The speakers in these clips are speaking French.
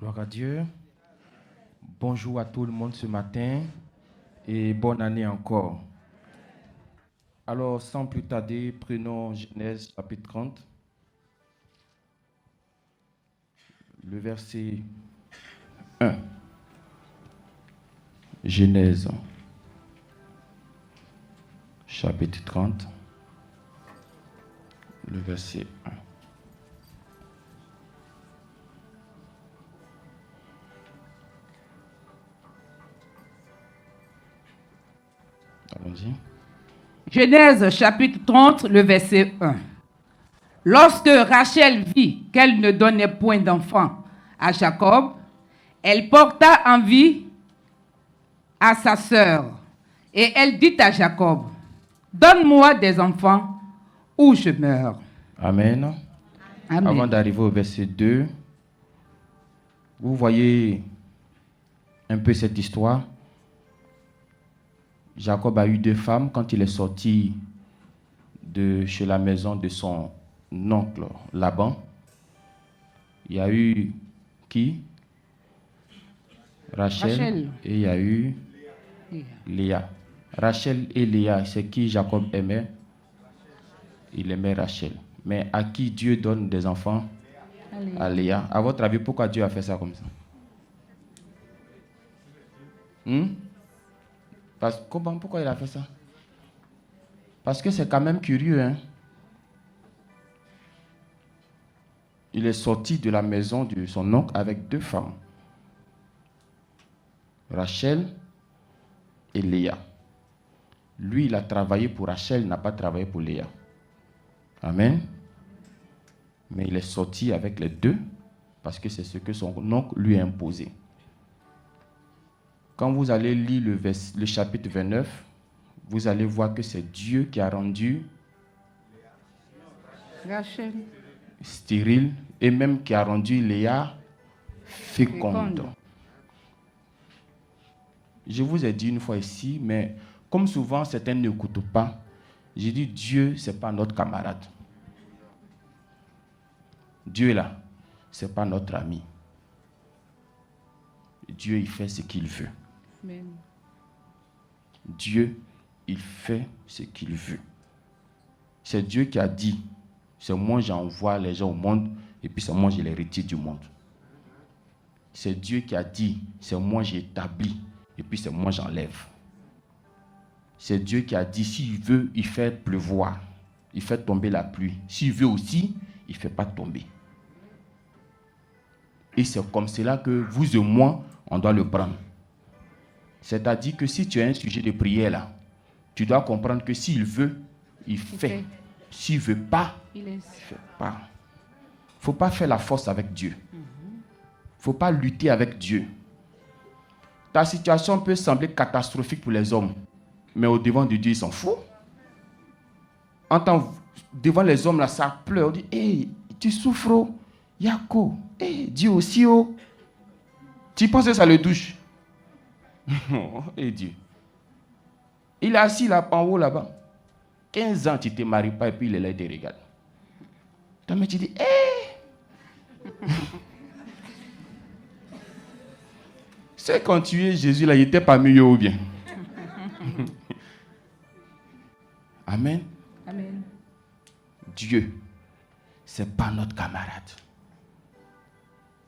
Gloire à Dieu. Bonjour à tout le monde ce matin et bonne année encore. Alors, sans plus tarder, prenons Genèse chapitre 30, le verset 1. Genèse chapitre 30, le verset 1. Allons-y. Genèse chapitre 30, le verset 1. Lorsque Rachel vit qu'elle ne donnait point d'enfant à Jacob, elle porta envie à sa sœur et elle dit à Jacob, « Donne-moi des enfants ou je meurs. » Amen. Amen. Avant d'arriver au verset 2, vous voyez un peu cette histoire. Jacob a eu 2 femmes quand il est sorti de chez la maison de son oncle Laban. Il y a eu qui? Rachel. Et il y a eu Léa. Rachel et Léa, c'est qui Jacob aimait? Il aimait Rachel. Mais à qui Dieu donne des enfants? À Léa. À votre avis, pourquoi Dieu a fait ça comme ça? Pourquoi il a fait ça? Parce que c'est quand même curieux, hein? Il est sorti de la maison de son oncle avec 2 femmes. Rachel et Léa. Lui, il a travaillé pour Rachel, il n'a pas travaillé pour Léa. Amen. Mais il est sorti avec les 2 parce que c'est ce que son oncle lui a imposé. Quand vous allez lire le chapitre 29, vous allez voir que c'est Dieu qui a rendu Rachel stérile et même qui a rendu Léa féconde. Je vous ai dit une fois ici, mais comme souvent certains n'écoutent pas, j'ai dit Dieu, ce n'est pas notre camarade. Dieu là, ce n'est pas notre ami. Dieu, il fait ce qu'il veut. Amen. Dieu, il fait ce qu'il veut. C'est Dieu qui a dit, c'est moi j'envoie les gens au monde et puis c'est moi je les retire du monde. C'est Dieu qui a dit, c'est moi j'établis et puis c'est moi j'enlève. C'est Dieu qui a dit, s'il veut, il fait pleuvoir, il fait tomber la pluie. S'il veut aussi, il ne fait pas tomber. Et c'est comme cela que vous et moi, on doit le prendre. C'est-à-dire que si tu as un sujet de prière là, tu dois comprendre que s'il veut, il fait. S'il ne veut pas, il ne fait pas. Il ne faut pas faire la force avec Dieu. Il ne faut pas lutter avec Dieu. Ta situation peut sembler catastrophique pour les hommes, mais au devant de Dieu, ils s'en foutent. Devant les hommes là, ça pleure. On dit, hey, tu souffres, oh. Yako, hey, Dieu aussi, oh. Tu penses que ça le touche? Et Dieu. Il est assis là, en haut là-bas. 15 ans, tu ne te maries pas et puis il est là, il te regarde. Toi, mais tu dis, hé! C'est quand tu es Jésus là, il n'était pas mieux ou bien? Amen. Amen. Dieu, ce n'est pas notre camarade.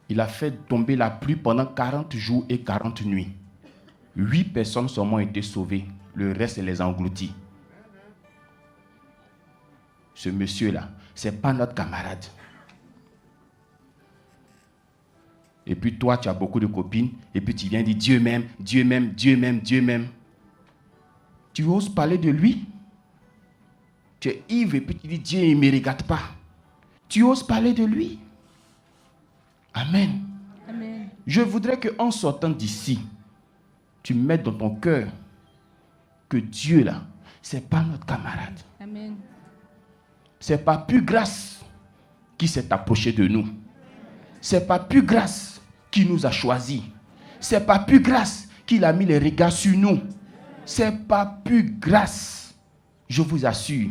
Il a fait tomber la pluie pendant 40 jours et 40 nuits. 8 personnes seulement ont été sauvées. Le reste, les engloutit. Ce monsieur-là, ce n'est pas notre camarade. Et puis toi, tu as beaucoup de copines. Et puis tu viens dire Dieu m'aime, Dieu m'aime, Dieu m'aime, Dieu m'aime. Tu oses parler de lui? Tu es ivre et puis tu dis Dieu, il ne me regarde pas. Tu oses parler de lui? Amen. Amen. Je voudrais qu'en sortant d'ici, tu mettes dans ton cœur que Dieu là, ce n'est pas notre camarade. Amen. Ce n'est pas plus grâce qui s'est approché de nous. Ce n'est pas plus grâce qui nous a choisis. Ce n'est pas plus grâce qu'il a mis les regards sur nous. Ce n'est pas plus grâce, je vous assure.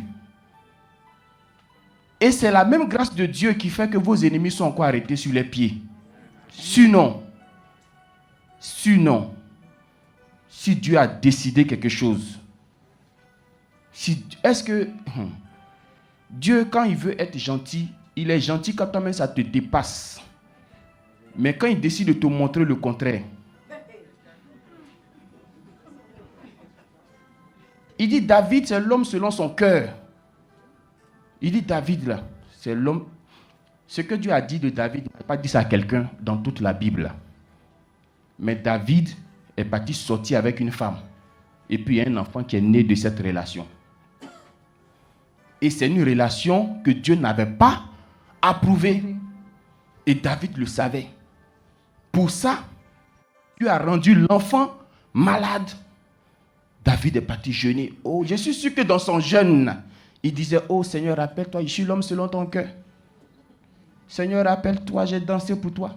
Et c'est la même grâce de Dieu qui fait que vos ennemis sont encore arrêtés sur les pieds. Sinon, si Dieu a décidé quelque chose, est-ce que Dieu, quand il veut être gentil, il est gentil quand toi-même ça te dépasse. Mais quand il décide de te montrer le contraire, il dit David, c'est l'homme selon son cœur. Il dit David là, c'est l'homme. Ce que Dieu a dit de David, il n'a pas dit ça à quelqu'un dans toute la Bible. Mais David est parti sortir avec une femme. Et puis il y a un enfant qui est né de cette relation. Et c'est une relation que Dieu n'avait pas approuvée. Et David le savait. Pour ça, Dieu a rendu l'enfant malade. David est parti jeûner. Oh, je suis sûr que dans son jeûne, il disait, oh Seigneur, rappelle-toi, je suis l'homme selon ton cœur. Seigneur, rappelle-toi, j'ai dansé pour toi.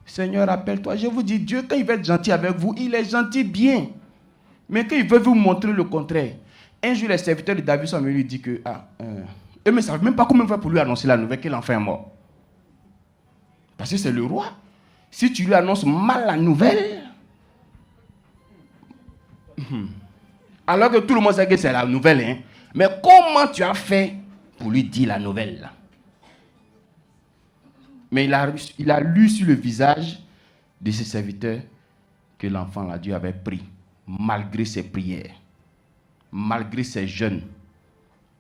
Seigneur, rappelle-toi. Je vous dis, Dieu, quand il veut être gentil avec vous, il est gentil bien. Mais quand il veut vous montrer le contraire, un jour, les serviteurs de David sont venus lui dire que, eux ne savent même pas comment faire pour lui annoncer la nouvelle que l'enfant est mort. Parce que c'est le roi. Si tu lui annonces mal la nouvelle, alors que tout le monde sait que c'est la nouvelle, hein? Mais comment tu as fait pour lui dire la nouvelle là? Mais il a lu sur le visage de ses serviteurs que l'enfant là, Dieu avait pris, malgré ses prières, malgré ses jeûnes,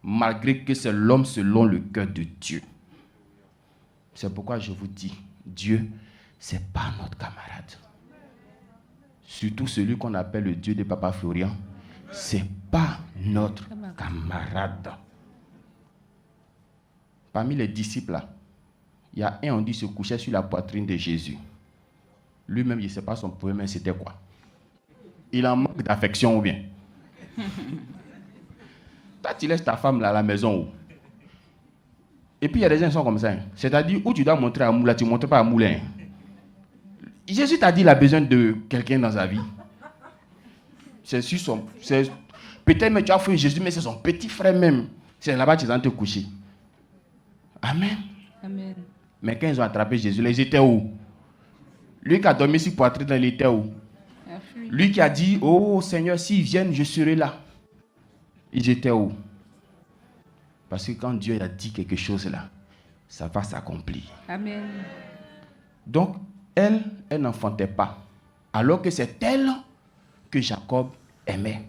malgré que c'est l'homme selon le cœur de Dieu. C'est pourquoi je vous dis, Dieu, ce n'est pas notre camarade. Surtout celui qu'on appelle le Dieu de Papa Florian, ce n'est pas notre camarade. Parmi les disciples là, il y a un, on dit, se couchait sur la poitrine de Jésus. Lui-même, je ne sais pas son problème, mais c'était quoi? Il en manque d'affection ou bien? Toi, tu laisses ta femme là à la maison où? Et puis, il y a des gens qui sont comme ça. Hein. C'est-à-dire, où tu dois montrer amour, là, tu ne montres pas amour. Hein. Jésus t'a dit qu'il a besoin de quelqu'un dans sa vie. C'est sur son... Peut-être que tu as fait Jésus, mais c'est son petit frère même. C'est là-bas que tu vas te coucher. Amen. Amen. Mais quand ils ont attrapé Jésus, là, ils étaient où? Lui qui a dormi sur poitrine, il était où? Lui qui a dit, oh Seigneur, s'ils viennent, je serai là. Ils étaient où? Parce que quand Dieu a dit quelque chose là, ça va s'accomplir. Amen. Donc, elle n'enfantait pas. Alors que c'est elle que Jacob aimait.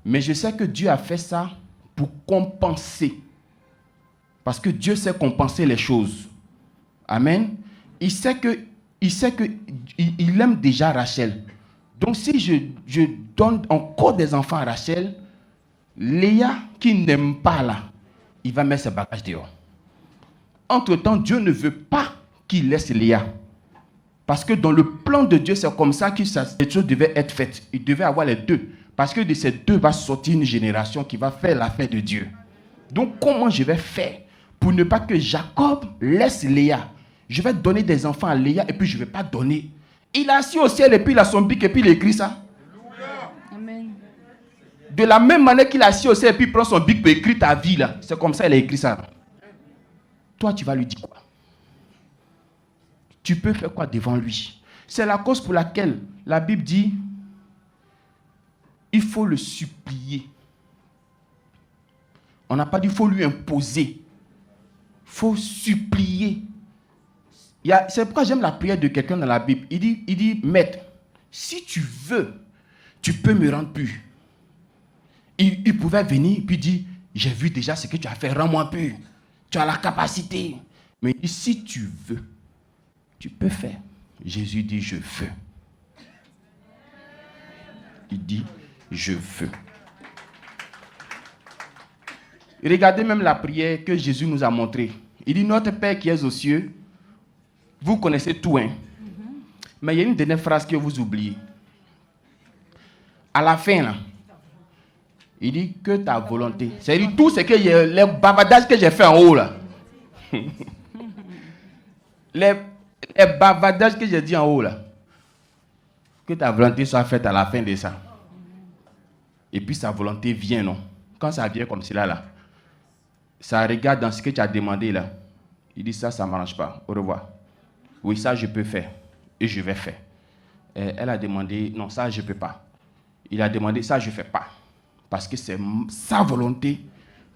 Mais je sais que Dieu a fait ça pour compenser. Parce que Dieu sait compenser les choses. Amen. Il aime déjà Rachel. Donc si je donne encore des enfants à Rachel, Léa qui n'aime pas là, il va mettre ses bagages dehors. Entre-temps, Dieu ne veut pas qu'il laisse Léa. Parce que dans le plan de Dieu, c'est comme ça que cette chose devait être faite. Il devait avoir les deux. Parce que de ces deux va sortir une génération qui va faire l'affaire de Dieu. Donc comment je vais faire pour ne pas que Jacob laisse Léa? Je vais donner des enfants à Léa et puis je ne vais pas donner. Il a assis au ciel et puis il a son bic et puis il écrit ça. Amen. De la même manière qu'il a assis au ciel et puis il prend son bic pour écrire ta vie là. C'est comme ça qu'il a écrit ça. Toi, tu vas lui dire quoi? Tu peux faire quoi devant lui? C'est la cause pour laquelle la Bible dit il faut le supplier. On n'a pas dit il faut lui imposer. Il faut supplier. C'est pourquoi j'aime la prière de quelqu'un dans la Bible. Il dit, Maître, si tu veux, tu peux me rendre pur. Il pouvait venir et puis dire, j'ai vu déjà ce que tu as fait, rends-moi pur. Tu as la capacité. Mais il dit, si tu veux, tu peux faire. Jésus dit, je veux. Il dit, je veux. Regardez même la prière que Jésus nous a montrée. Il dit, notre Père qui es aux cieux, vous connaissez tout, hein? Mais il y a une dernière phrase que vous oubliez. À la fin, là, il dit que ta volonté. C'est-à-dire tout ce que les bavardages que j'ai fait en haut, là. les bavardages que j'ai dit en haut, là. Que ta volonté soit faite à la fin de ça. Et puis sa volonté vient, non? Quand ça vient comme cela, là, ça regarde dans ce que tu as demandé, là. Il dit ça ne m'arrange pas. Au revoir. Oui, ça je peux faire. Et je vais faire. Elle a demandé, non, ça je ne peux pas. Il a demandé, ça je ne fais pas. Parce que c'est sa volonté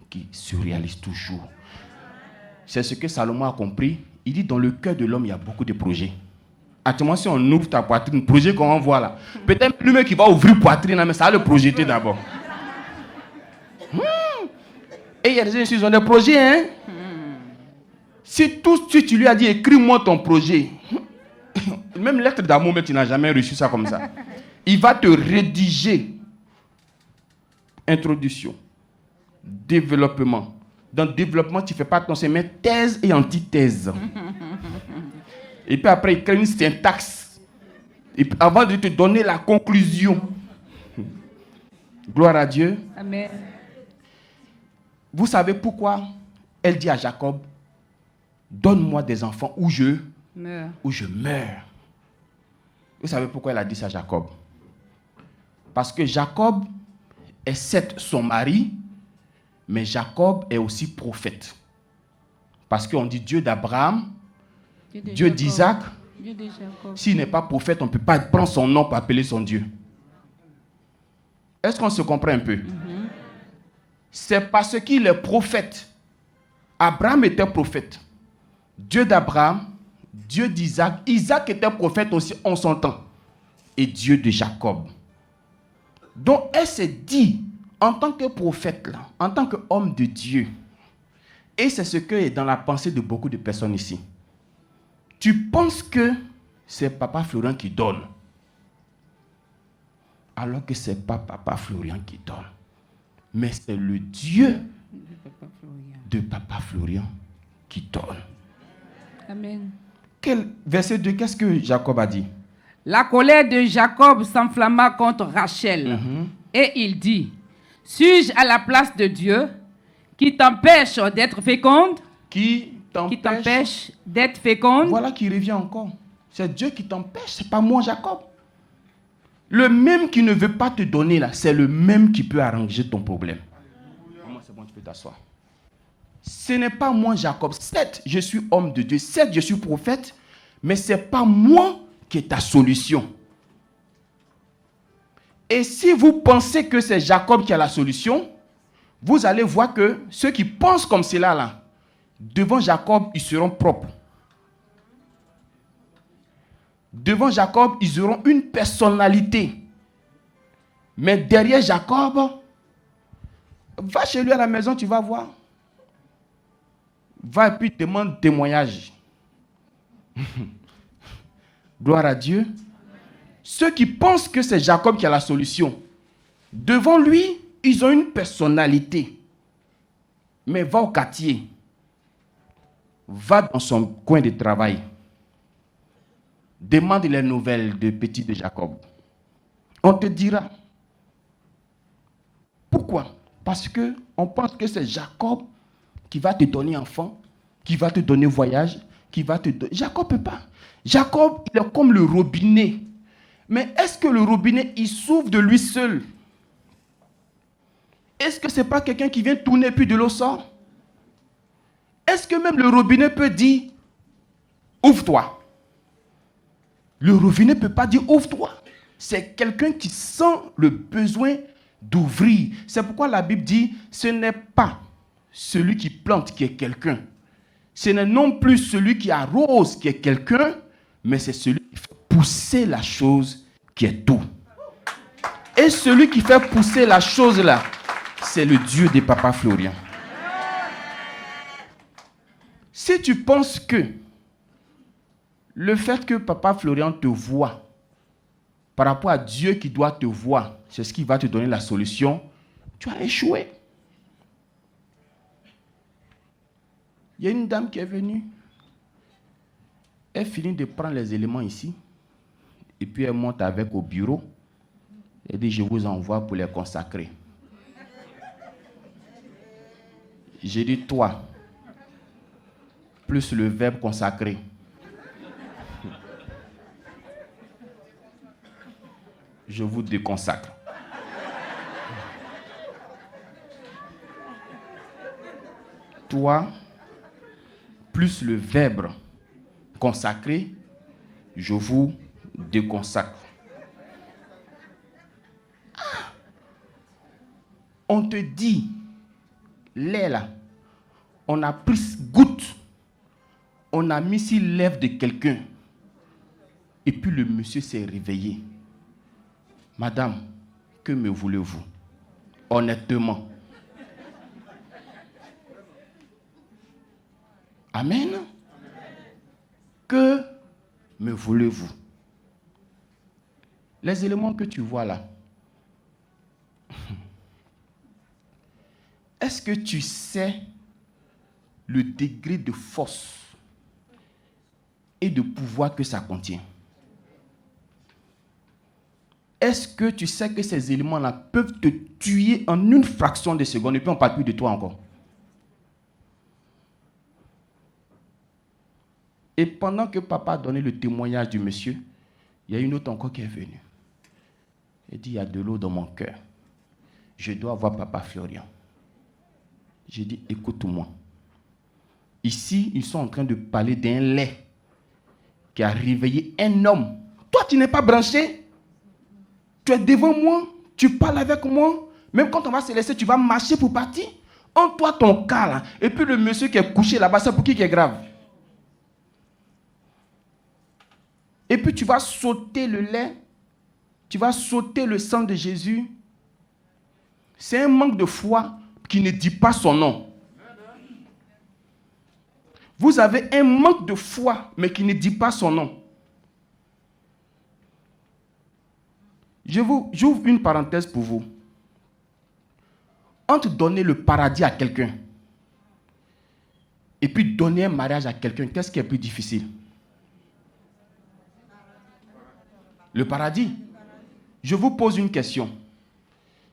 qui se réalise toujours. C'est ce que Salomon a compris. Il dit, dans le cœur de l'homme, il y a beaucoup de projets. Actuellement, si on ouvre ta poitrine, projet qu'on voit là, peut-être lui-même qui va ouvrir poitrine, mais ça va le projeter d'abord. Et il y a des gens qui ont des projets, hein? Si tout de suite tu lui as dit, écris-moi ton projet, même lettre d'amour, mais tu n'as jamais reçu ça comme ça. Il va te rédiger. Introduction. Développement. Dans le développement, tu ne fais pas attention, mais thèse et antithèse. Et puis après, il crée une syntaxe. Et puis, avant de te donner la conclusion. Gloire à Dieu. Amen. Vous savez pourquoi elle dit à Jacob, donne-moi des enfants ou je meurs. Vous savez pourquoi elle a dit ça à Jacob? Parce que Jacob est certes son mari, mais Jacob est aussi prophète. Parce qu'on dit Dieu d'Abraham, Dieu d'Isaac. S'il n'est pas prophète, on ne peut pas prendre son nom pour appeler son Dieu. Est-ce qu'on se comprend un peu? C'est parce qu'il est prophète. Abraham était prophète. Dieu d'Abraham, Dieu d'Isaac. Isaac était prophète aussi en son temps. Et Dieu de Jacob. Donc elle s'est dit, en tant que prophète, là, en tant qu'homme de Dieu, et c'est ce qui est dans la pensée de beaucoup de personnes ici. Tu penses que c'est Papa Florian qui donne, alors que ce n'est pas Papa Florian qui donne, mais c'est le Dieu de Papa Florian qui donne. Amen. Verset 2, qu'est-ce que Jacob a dit? La colère de Jacob s'enflamma contre Rachel. Et il dit, suis-je à la place de Dieu qui t'empêche d'être féconde? Qui t'empêche d'être féconde? Voilà qui revient encore. C'est Dieu qui t'empêche, c'est pas moi, Jacob. Le même qui ne veut pas te donner là, c'est le même qui peut arranger ton problème. Moi, c'est bon, tu peux t'asseoir. Ce n'est pas moi, Jacob. Certes, je suis homme de Dieu. Certes, je suis prophète. Mais ce n'est pas moi qui est ta solution. Et si vous pensez que c'est Jacob qui a la solution, vous allez voir que ceux qui pensent comme cela, là, devant Jacob, ils seront propres. Devant Jacob, ils auront une personnalité. Mais derrière Jacob, va chez lui à la maison, tu vas voir. Va et puis demande témoignage. Gloire à Dieu. Ceux qui pensent que c'est Jacob qui a la solution, devant lui, ils ont une personnalité. Mais va au quartier. Va dans son coin de travail. Demande les nouvelles de petit de Jacob. On te dira. Pourquoi? Parce qu'on pense que c'est Jacob qui va te donner enfant, qui va te donner voyage, qui va te donner... Jacob ne peut pas. Jacob, il est comme le robinet. Mais est-ce que le robinet, il s'ouvre de lui seul? Est-ce que ce n'est pas quelqu'un qui vient tourner puis de l'eau sort? Est-ce que même le robinet peut dire, ouvre-toi? Le robinet ne peut pas dire, ouvre-toi. C'est quelqu'un qui sent le besoin d'ouvrir. C'est pourquoi la Bible dit, ce n'est pas celui qui plante qui est quelqu'un. Ce n'est non plus celui qui arrose qui est quelqu'un, mais c'est celui qui fait pousser la chose qui est tout. Et celui qui fait pousser la chose là, c'est le Dieu de Papa Florian. Si tu penses que le fait que Papa Florian te voit par rapport à Dieu qui doit te voir, c'est ce qui va te donner la solution, tu as échoué. Il y a une dame qui est venue. Elle finit de prendre les éléments ici. Et puis elle monte avec au bureau. Elle dit, je vous envoie pour les consacrer. J'ai dit, toi, plus le verbe consacré. Je vous déconsacre. Toi, plus le verbe consacré, je vous déconsacre. On te dit, lait là, on a pris goutte, on a mis sur les lèvres de quelqu'un, et puis le monsieur s'est réveillé. Madame, que me voulez-vous? Honnêtement. Amen. Que me voulez-vous? Les éléments que tu vois là, est-ce que tu sais le degré de force et de pouvoir que ça contient? Est-ce que tu sais que ces éléments-là peuvent te tuer en une fraction de seconde et puis on ne parle plus de toi encore? Et pendant que papa a donné le témoignage du monsieur, il y a une autre encore qui est venue. Elle dit, il y a de l'eau dans mon cœur. Je dois voir papa Florian. J'ai dit, écoute-moi. Ici, ils sont en train de parler d'un lait qui a réveillé un homme. Toi, tu n'es pas branché. Tu es devant moi. Tu parles avec moi. Même quand on va se laisser, tu vas marcher pour partir. En toi, ton cas là. Et puis le monsieur qui est couché là-bas, c'est pour qui est grave? Et puis tu vas sauter le lait. Tu vas sauter le sang de Jésus. C'est un manque de foi qui ne dit pas son nom. Vous avez un manque de foi, mais qui ne dit pas son nom. J'ouvre une parenthèse pour vous. Entre donner le paradis à quelqu'un et puis donner un mariage à quelqu'un, qu'est-ce qui est plus difficile? Le paradis. Je vous pose une question.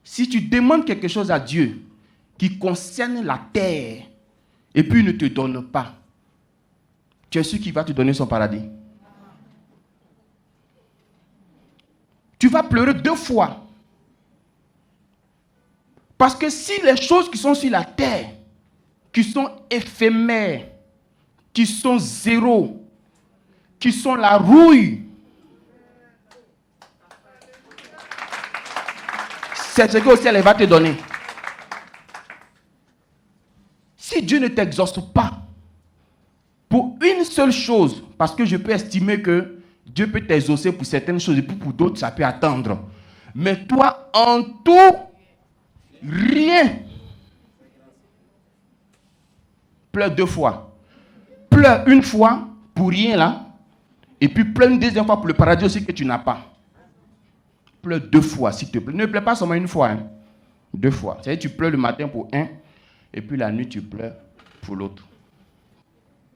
Si tu demandes quelque chose à Dieu qui concerne la terre et puis il ne te donne pas, tu es sûr qu'il va te donner son paradis? Tu vas pleurer 2 fois. Parce que si les choses qui sont sur la terre, qui sont éphémères, qui sont zéro, qui sont la rouille, c'est ce que ciel va te donner. Si Dieu ne t'exauce pas pour une seule chose, parce que je peux estimer que Dieu peut t'exaucer pour certaines choses et pour d'autres, ça peut attendre. Mais toi, en tout, rien. Pleure 2 fois. Pleure une fois pour rien là. Et puis pleure une deuxième fois pour le paradis aussi que tu n'as pas. Pleure 2 fois, s'il te plaît. Ne pleure pas seulement une fois. 2 fois. C'est-à-dire tu pleures le matin pour un, et puis la nuit tu pleures pour l'autre.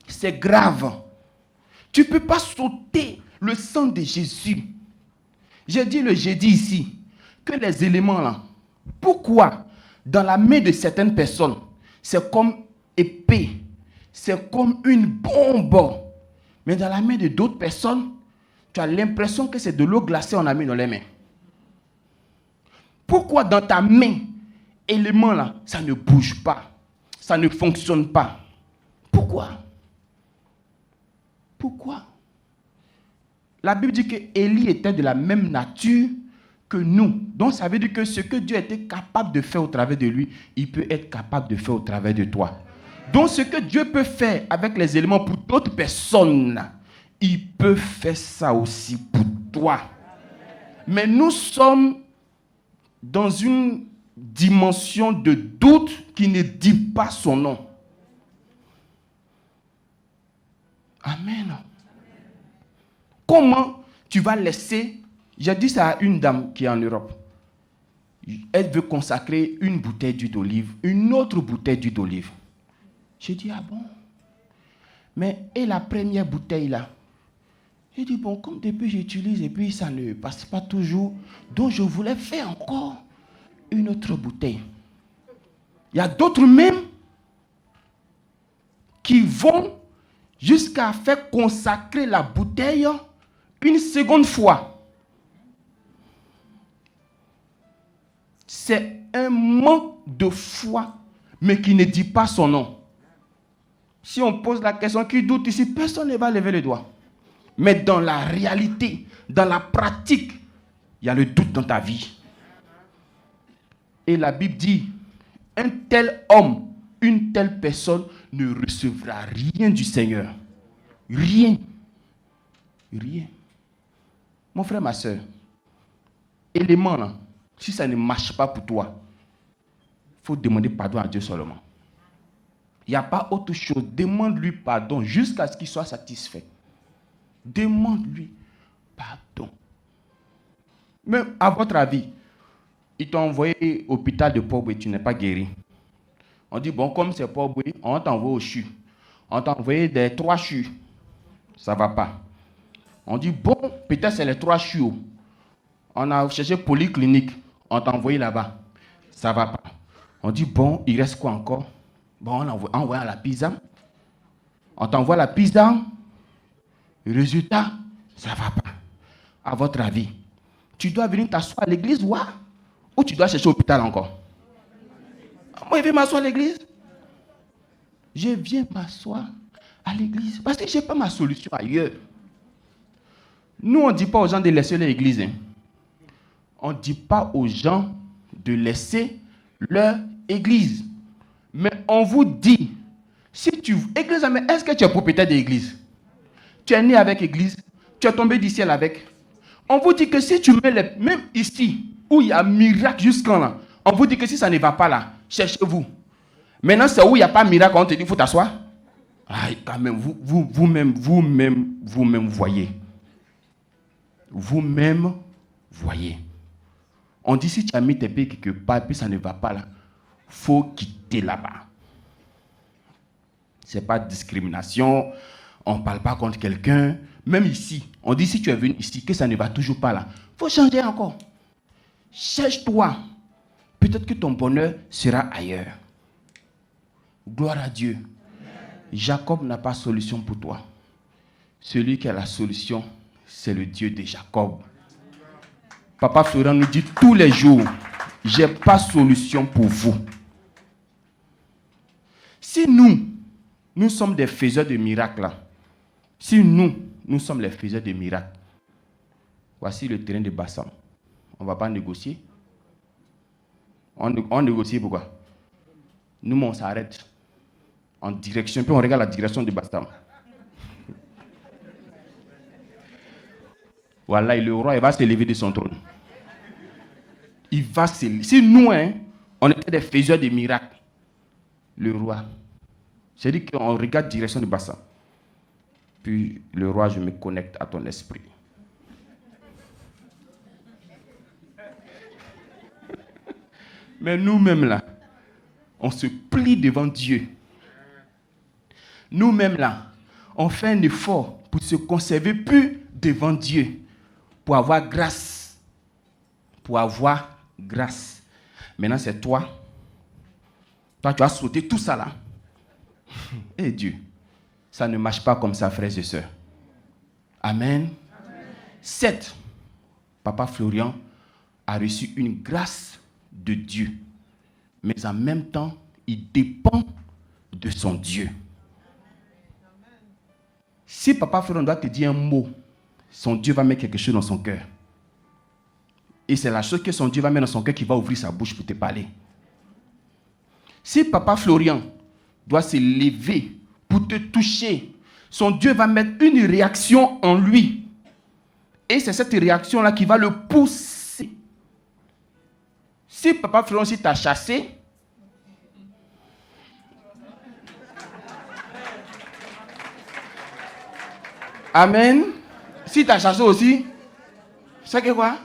C'est grave. Tu ne peux pas sauter le sang de Jésus. J'ai dit le jeudi ici, que les éléments là, pourquoi dans la main de certaines personnes, c'est comme épée, c'est comme une bombe, mais dans la main de d'autres personnes, tu as l'impression que c'est de l'eau glacée on a mis dans les mains. Pourquoi dans ta main, élément là, ça ne bouge pas, ça ne fonctionne pas? Pourquoi? Pourquoi? La Bible dit que Élie était de la même nature que nous. Donc ça veut dire que ce que Dieu était capable de faire au travers de lui, il peut être capable de faire au travers de toi. Donc ce que Dieu peut faire avec les éléments pour d'autres personnes, il peut faire ça aussi pour toi. Mais nous sommes dans une dimension de doute qui ne dit pas son nom. Amen. Comment tu vas laisser... J'ai dit ça à une dame qui est en Europe. Elle veut consacrer une bouteille d'huile d'olive, une autre bouteille d'huile d'olive. J'ai dit, ah bon? Mais et la première bouteille là? J'ai dit, bon, comme depuis j'utilise et puis ça ne passe pas toujours, donc je voulais faire encore une autre bouteille. Il y a d'autres même qui vont jusqu'à faire consacrer la bouteille une seconde fois. C'est un manque de foi, mais qui ne dit pas son nom. Si on pose la question, qui doute ici, personne ne va lever le doigt. Mais dans la réalité, dans la pratique, il y a le doute dans ta vie. Et la Bible dit, un tel homme, une telle personne ne recevra rien du Seigneur. Rien. Rien. Mon frère, ma soeur, élément là, si ça ne marche pas pour toi, il faut demander pardon à Dieu seulement. Il n'y a pas autre chose. Demande-lui pardon jusqu'à ce qu'il soit satisfait. Demande-lui pardon. Mais à votre avis, ils t'ont envoyé à l'hôpital de Port-Boué, tu n'es pas guéri. On dit, bon, comme c'est Port-Boué, on t'envoie au CHU. On t'a envoyé des 3 CHU. Ça ne va pas. On dit, bon, peut-être c'est les 3 CHU. On a cherché polyclinique. On t'a envoyé là-bas. Ça ne va pas. On dit, bon, il reste quoi encore? Bon, on envoie à la Pisa. On t'envoie à la Pisa. Résultat, ça ne va pas. À votre avis, tu dois venir t'asseoir à l'église ou tu dois chercher l'hôpital encore? Moi, je vais m'asseoir à l'église. Je viens m'asseoir à l'église parce que je n'ai pas ma solution ailleurs. Nous, on ne dit pas aux gens de laisser l'église. Hein. On ne dit pas aux gens de laisser leur église. Mais on vous dit, si tu... Église, mais est-ce que tu es propriétaire de l'église? Tu es né avec l'église, tu es tombé du ciel avec. On vous dit que si tu mets même ici, où il y a miracle jusqu'en là, on vous dit que si ça ne va pas là, cherchez-vous. Maintenant, c'est où il n'y a pas miracle, on te dit, il faut t'asseoir. Ah, quand même, vous-même voyez. Vous-même voyez. On dit, si tu as mis tes pieds quelque part, puis ça ne va pas là, il faut quitter là-bas. Ce n'est pas discrimination, on ne parle pas contre quelqu'un. Même ici, on dit, si tu es venu ici, que ça ne va toujours pas là, il faut changer encore. Cherche-toi. Peut-être que ton bonheur sera ailleurs. Gloire à Dieu. Jacob n'a pas de solution pour toi. Celui qui a la solution, c'est le Dieu de Jacob. Papa Florent nous dit tous les jours, je n'ai pas de solution pour vous. Si nous sommes des faiseurs de miracles, là, si nous sommes les faiseurs de miracles, voici le terrain de Bassam. On ne va pas négocier. On négocie pourquoi? Nous, on s'arrête en direction, puis on regarde la direction de Bassam. Voilà, le roi il va se lever de son trône. Il va se lever. Si nous, on était des faiseurs de miracles, le roi, c'est-à-dire qu'on regarde la direction de Bassam. Puis le roi, je me connecte à ton esprit. Mais nous-mêmes là, on se plie devant Dieu. Nous-mêmes là, on fait un effort pour se conserver plus devant Dieu, pour avoir grâce. Pour avoir grâce. Maintenant, c'est toi. Toi, tu as sauté tout ça là. Et Dieu, ça ne marche pas comme ça, frères et sœurs. Amen. 7. Papa Florian a reçu une grâce de Dieu. Mais en même temps, il dépend de son Dieu. Si Papa Florian doit te dire un mot, son Dieu va mettre quelque chose dans son cœur. Et c'est la chose que son Dieu va mettre dans son cœur qui va ouvrir sa bouche pour te parler. Si Papa Florian doit se lever pour te toucher, son Dieu va mettre une réaction en lui. Et c'est cette réaction-là qui va le pousser. Si Papa Florian t'a chassé, amen. Si t'as chassé aussi, c'est que quoi?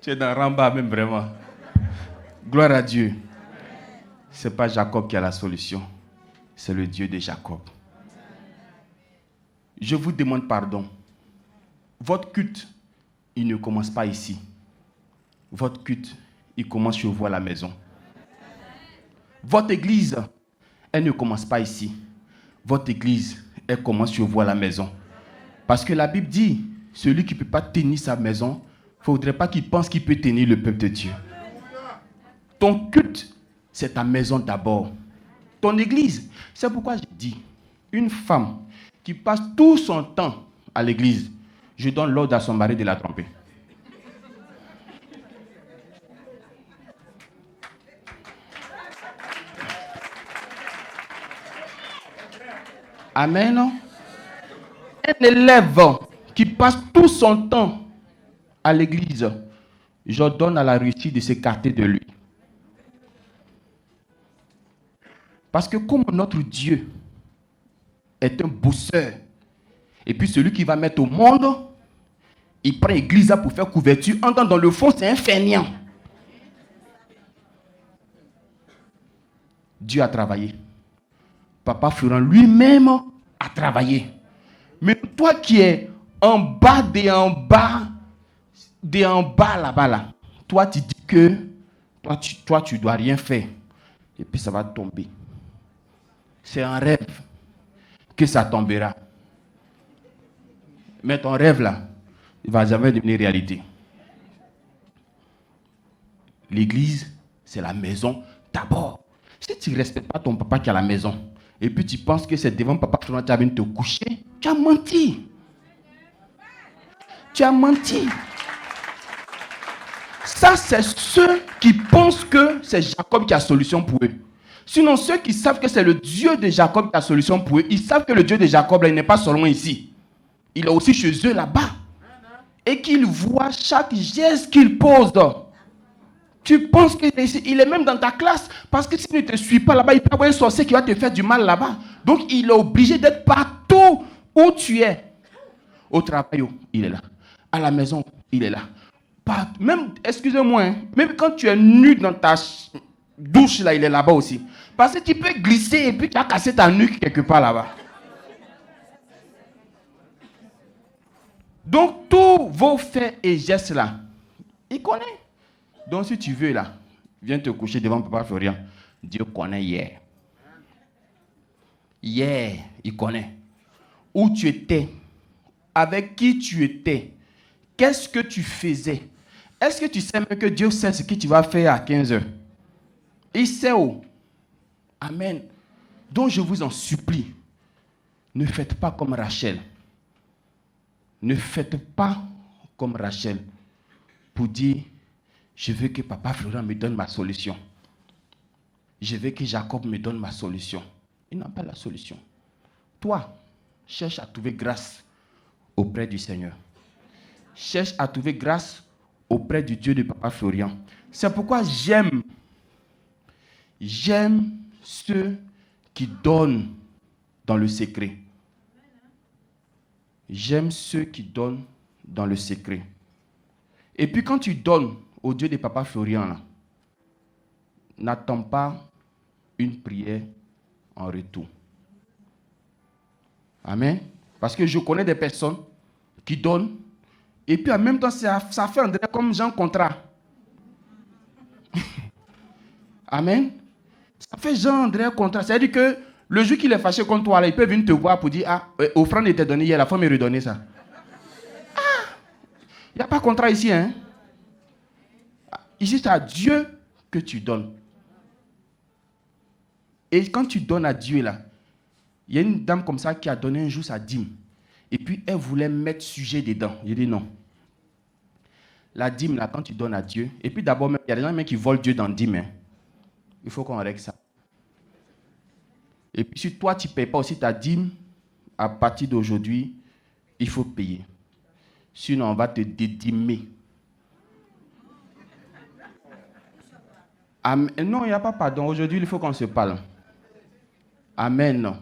Tu es dans Ramba même vraiment. Gloire à Dieu. Ce n'est pas Jacob qui a la solution. C'est le Dieu de Jacob. Je vous demande pardon. Votre culte, il ne commence pas ici. Votre culte, il commence chez vous à la maison. Votre église, elle ne commence pas ici. Votre église, elle commence chez vous à la maison. Parce que la Bible dit, celui qui ne peut pas tenir sa maison, il ne faudrait pas qu'il pense qu'il peut tenir le peuple de Dieu. Ton culte, c'est ta maison d'abord. ton église. C'est pourquoi je dis, une femme qui passe tout son temps à l'église, je donne l'ordre à son mari de la tromper. Amen. Un élève qui passe tout son temps à l'église, j'ordonne à la réussite de s'écarter de lui. Parce que comme notre Dieu est un bosseur, et puis celui qui va mettre au monde, il prend l'église pour faire couverture, en dans le fond, c'est un fainéant. Dieu a travaillé. Papa Florent lui-même a travaillé. Mais toi qui es en bas, là-bas, là, toi tu dis que toi tu dois rien faire. Et puis ça va tomber. C'est un rêve que ça tombera. Mais ton rêve là, il ne va jamais devenir réalité. L'église, c'est la maison d'abord. Si tu ne respectes pas ton papa qui est à la maison, et puis tu penses que c'est devant papa que tu vas venir te coucher, tu as menti. Tu as menti. Ça, c'est ceux qui pensent que c'est Jacob qui a solution pour eux. Sinon, ceux qui savent que c'est le Dieu de Jacob qui a solution pour eux, ils savent que le Dieu de Jacob, là, il n'est pas seulement ici. Il est aussi chez eux là-bas. Et qu'ils voient chaque geste qu'il pose. Tu penses qu'il est même dans ta classe. Parce que s'il ne te suit pas là-bas, il peut avoir un sorcier qui va te faire du mal là-bas. Donc, il est obligé d'être partout où tu es. Au travail, il est là. À la maison, il est là. Même, excusez-moi, hein, même quand tu es nu dans ta douche, là, il est là-bas aussi. Parce que tu peux glisser et puis tu as cassé ta nuque quelque part là-bas. Donc, tous vos faits et gestes là, il connaît. Donc, si tu veux là, viens te coucher devant papa Florian. Dieu connaît hier. Hier, il connaît. Où tu étais, avec qui tu étais, qu'est-ce que tu faisais. Est-ce que tu sais même que Dieu sait ce que tu vas faire à 15 heures? Il sait où? Amen. Donc, je vous en supplie, ne faites pas comme Rachel. Ne faites pas comme Rachel pour dire, je veux que papa Florent me donne ma solution. Je veux que Jacob me donne ma solution. Il n'a pas la solution. Toi, cherche à trouver grâce auprès du Seigneur. Cherche à trouver grâce auprès du Dieu de papa Florian. C'est pourquoi j'aime ceux qui donnent dans le secret. J'aime ceux qui donnent dans le secret. Et puis quand tu donnes au Dieu de papa Florian, n'attends pas une prière en retour. Amen. Parce que je connais des personnes qui donnent et puis en même temps ça fait André comme Jean Contrat. Amen. Ça fait Jean-André Contrat. C'est-à-dire que le jour qu'il est fâché contre toi, là, il peut venir te voir pour dire, ah, offrande était donnée hier, il faut me redonner ça. Ah, il n'y a pas de contrat ici, hein. Ici, c'est à Dieu que tu donnes. Et quand tu donnes à Dieu, là, il y a une dame comme ça qui a donné un jour sa dîme. Et puis, elle voulait mettre sujet dedans. J'ai dit non. La dîme, là, quand tu donnes à Dieu, et puis d'abord, il y a des gens qui volent Dieu dans la dîme. Hein. Il faut qu'on règle ça. Et puis, si toi, tu ne payes pas aussi ta dîme, à partir d'aujourd'hui, il faut payer. Sinon, on va te dédîmer. Amen. Non, il n'y a pas pardon. Aujourd'hui, il faut qu'on se parle. Amen.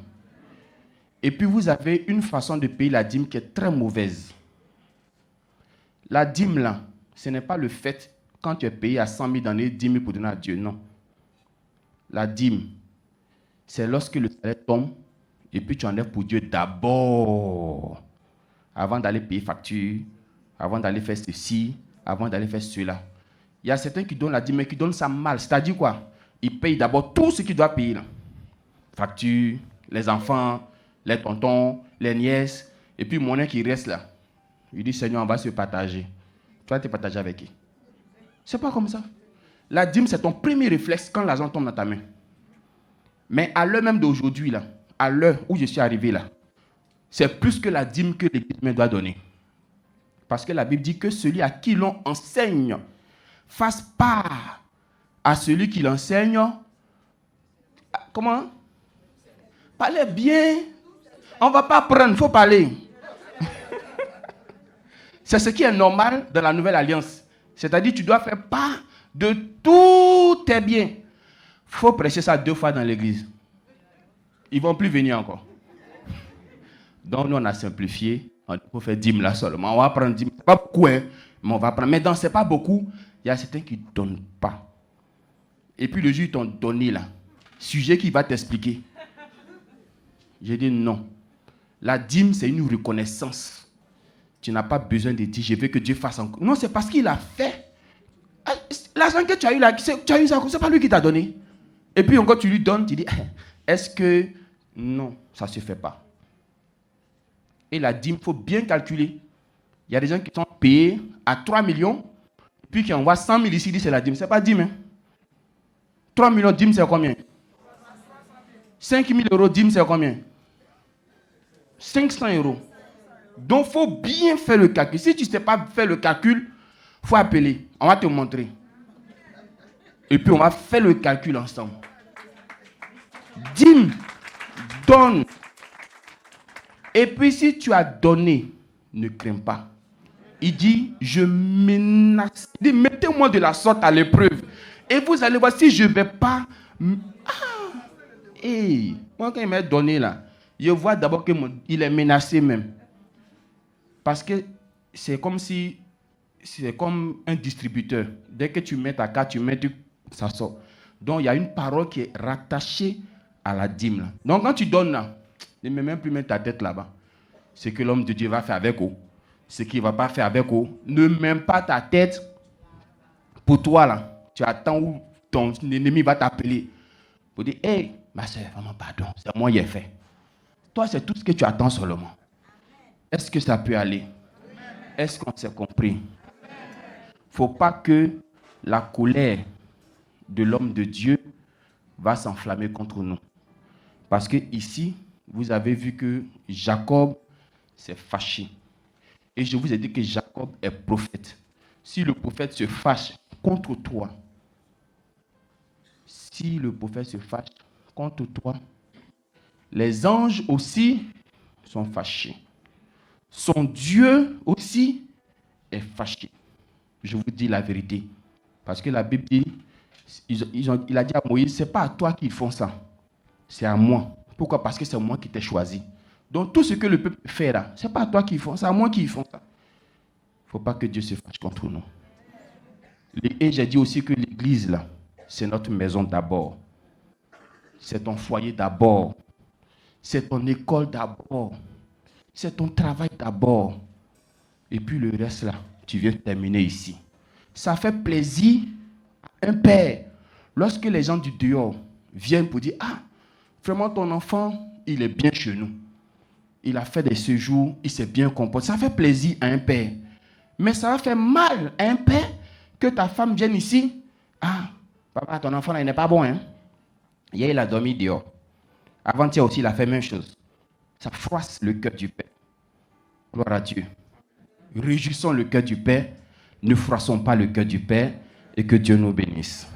Et puis, vous avez une façon de payer la dîme qui est très mauvaise. La dîme, là, ce n'est pas le fait, quand tu es payé à 100 000 donner 10 000 pour donner à Dieu. Non. La dîme, c'est lorsque le salaire tombe et puis tu enlèves pour Dieu d'abord. Avant d'aller payer facture, avant d'aller faire ceci, avant d'aller faire cela. Il y a certains qui donnent la dîme, mais qui donnent ça mal. C'est-à-dire quoi? Ils payent d'abord tout ce qu'ils doivent payer. Là. Facture, les enfants, les tontons, les nièces. Et puis, mon qui reste là. Il dit, Seigneur, on va se partager. Tu vas te partager avec qui? C'est pas comme ça. La dîme, c'est ton premier réflexe quand l'argent tombe dans ta main. Mais à l'heure même d'aujourd'hui, là, à l'heure où je suis arrivé là, c'est plus que la dîme que l'Église me doit donner. Parce que la Bible dit que celui à qui l'on enseigne fasse part à celui qui l'enseigne. Comment? Parlez bien. On ne va pas prendre, il faut parler. C'est ce qui est normal dans la nouvelle alliance. C'est-à-dire que tu dois faire part de tous tes biens. Il faut prêcher ça 2 fois dans l'église. Ils ne vont plus venir encore. Donc nous on a simplifié. On peut faire 10 là seulement. On va prendre 10 000. C'est pas beaucoup, hein, mais on va prendre. Mais dans ce n'est pas beaucoup. Il y a certains qui ne donnent pas. Et puis le jour ils t'ont donné là. Sujet qui va t'expliquer. J'ai dit non. La dîme, c'est une reconnaissance. Tu n'as pas besoin de dire, je veux que Dieu fasse encore. Non, c'est parce qu'il a fait. L'argent que tu as eu là, tu as eu ça, c'est pas lui qui t'a donné. Et puis encore, tu lui donnes, tu dis, est-ce que... Non, ça ne se fait pas. Et la dîme, il faut bien calculer. Il y a des gens qui sont payés à 3 millions, puis qui envoient 100 000 ici, disent c'est la dîme. Ce n'est pas dîme. Hein? 3 millions, dîme, c'est combien? 5 000 euros, dîme, c'est combien? 500 euros. Donc, il faut bien faire le calcul. Si tu ne sais pas faire le calcul, il faut appeler. On va te montrer. Et puis, on va faire le calcul ensemble. Dîme, donne. Et puis, si tu as donné, ne crains pas. Il dit, je menace. Il dit, mettez-moi de la sorte à l'épreuve. Et vous allez voir, si je ne vais pas... Hey, moi, quand il m'a donné là, je vois d'abord qu'il est menacé même. Parce que c'est comme si... C'est comme un distributeur. Dès que tu mets ta carte, tu mets, ça sort. Donc, il y a une parole qui est rattachée à la dîme. Là. Donc, quand tu donnes là, ne mets même plus mettre ta tête là-bas. Ce que l'homme de Dieu va faire avec eux. Ce qu'il ne va pas faire avec eux. Ne mets pas ta tête pour toi là. Tu attends où ton ennemi va t'appeler. Pour dire, hey, ma soeur, vraiment pardon, c'est moi qui ai fait. Toi, c'est tout ce que tu attends seulement. Est-ce que ça peut aller? Est-ce qu'on s'est compris? Il ne faut pas que la colère de l'homme de Dieu va s'enflammer contre nous. Parce que ici, vous avez vu que Jacob s'est fâché. Et je vous ai dit que Jacob est prophète. Si le prophète se fâche contre toi, si le prophète se fâche contre toi, les anges aussi sont fâchés. Son Dieu aussi est fâché. Je vous dis la vérité. Parce que la Bible dit, il a dit à Moïse, ce n'est pas à toi qu'ils font ça. C'est à moi. Pourquoi? Parce que c'est moi qui t'ai choisi. Donc tout ce que le peuple fait là, ce n'est pas à toi qu'ils font, c'est à moi qu'ils font ça. Il ne faut pas que Dieu se fâche contre nous. Et j'ai dit aussi que l'église là, c'est notre maison d'abord. C'est ton foyer d'abord. C'est ton école d'abord. C'est ton travail d'abord. Et puis le reste là, tu viens terminer ici. Ça fait plaisir à un père lorsque les gens du dehors viennent pour dire, ah, vraiment ton enfant, il est bien chez nous. Il a fait des séjours, il s'est bien comporté. Ça fait plaisir à un père. Mais ça va faire mal à un père que ta femme vienne ici. Ah, papa, ton enfant là, il n'est pas bon. Hein? Hier, il a dormi dehors. Avant-hier aussi, il a fait la même chose. Ça froisse le cœur du père. Gloire à Dieu. Réjouissons le cœur du père. Ne froissons pas le cœur du père. Et que Dieu nous bénisse.